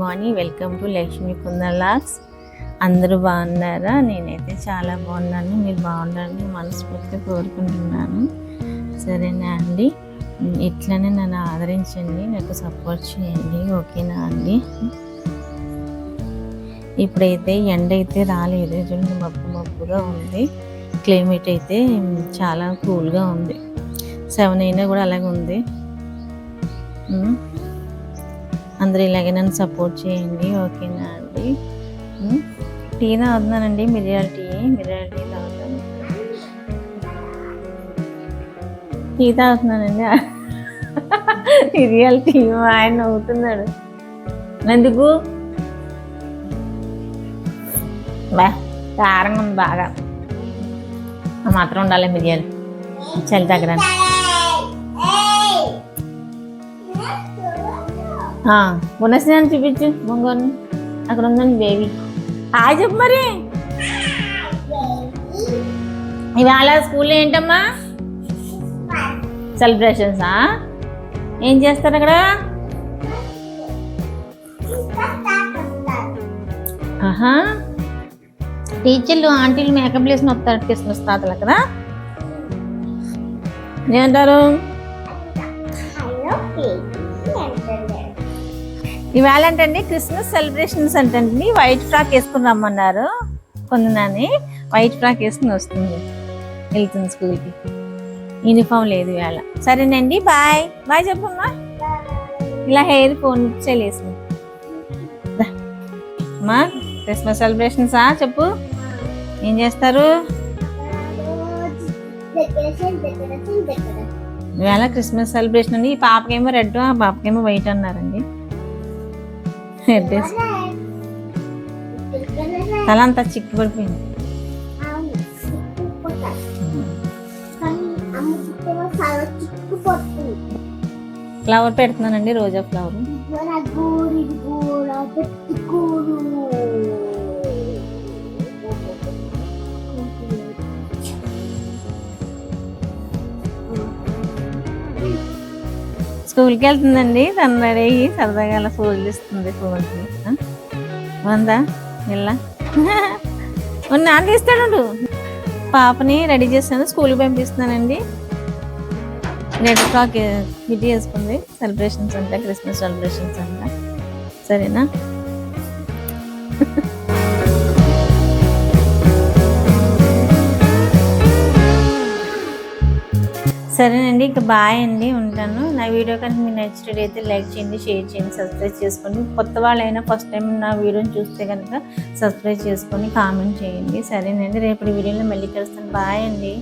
Morning. Welcome to Lakshmi kundan vlogs. అందరూ బాగున్నారా? నేనైతే చాలా బాగున్నాను. మీరు బాగుండాలని మనస్ఫూర్తిగా కోరుకుంటున్నాను. సరేనా అండి? ఇట్లనే నన్ను ఆదరించండి, నాకు సపోర్ట్ చేయండి, ఓకేనా అండి? ఇప్పుడైతే ఎండ అయితే రాలేదు, చూడండి మబ్బుగా ఉంది. క్లైమేట్ అయితే చాలా కూల్గా ఉంది. 7 అయినా కూడా అలాగే ఉంది. అందరూ ఇలాగే నన్ను సపోర్ట్ చేయండి, ఓకేనా అండి? టీ తాగుతున్నానండి, మిరియాల టీ తాగుతాను. టీ తాగుతున్నానండి, మిరియాల టీ. ఆయన నవ్వుతున్నాడు. ఎందుకు? కారంగా ఉంది బాగా, మాత్రం ఉండాలి మిరియాలు చలి తగ్గడానికి. బునస్నాన్ని చూపించు బొంగోని, అక్కడ ఉందండి బేబీ. చెప్పు మరి. ఇవాళ స్కూల్లో ఏంటమ్మా సెలబ్రేషన్సా? ఏం చేస్తారు అక్కడ? టీచర్లు ఆంటీలు మేకప్ వేసుకుని వస్తారు క్రిస్మస్ తాతలు అక్కడ. ఏమంటారు? ఇవాళ అంటండి క్రిస్మస్ సెలబ్రేషన్స్ అంటండి. వైట్ ఫ్రాక్ వేసుకుని రమ్మన్నారు. కొందనాన్ని వైట్ ఫ్రాక్ వేసుకుని వెళ్తుంది స్కూల్కి. యూనిఫామ్ లేదు ఇవాళ. సరేనండి, బాయ్ బాయ్ చెప్పమ్మా. ఇలా హెయిర్ ఫోన్ వేసుకుని అమ్మా. క్రిస్మస్ సెలబ్రేషన్సా? చెప్పు, ఏం చేస్తారు ఇవాళ? క్రిస్మస్ సెలబ్రేషన్ అండి. ఈ పాపకేమో రెడ్, ఆ పాపకేమో వైట్ అన్నారండి. తల అంతా చిక్కు పడిపోయింది. ఫ్లవర్ పెడుతున్నానండి, రోజా ఫ్లవర్. స్కూల్కి వెళ్తుందండి, తను రెడీ అయ్యి సరదాగా అలా ఫోన్ ఇస్తుంది. ఫోన్కి వందా ఇలా నాన్న తీస్తాడు. పాపని రెడీ చేస్తాను, స్కూల్కి పంపిస్తున్నానండి. రెడ్ ఫ్రాక్ ఫిట్ చేసుకుంది. సెలబ్రేషన్స్ అంట, క్రిస్మస్ సెలబ్రేషన్స్ అంట. సరేనా? సరేనండి, ఇక బాయ్ అండి, ఉంటాను. నా వీడియో కనుక మీకు నచ్చినట్లయితే లైక్ చేయండి, షేర్ చేయండి, సబ్స్క్రైబ్ చేసుకోండి. కొత్త వాళ్ళైనా ఫస్ట్ టైం నా వీడియోని చూస్తే కనుక సబ్స్క్రైబ్ చేసుకొని కామెంట్ చేయండి. సరేనండి, రేపటి వీడియోలో మళ్ళీ కలుస్తాను. బాయ్ అండి.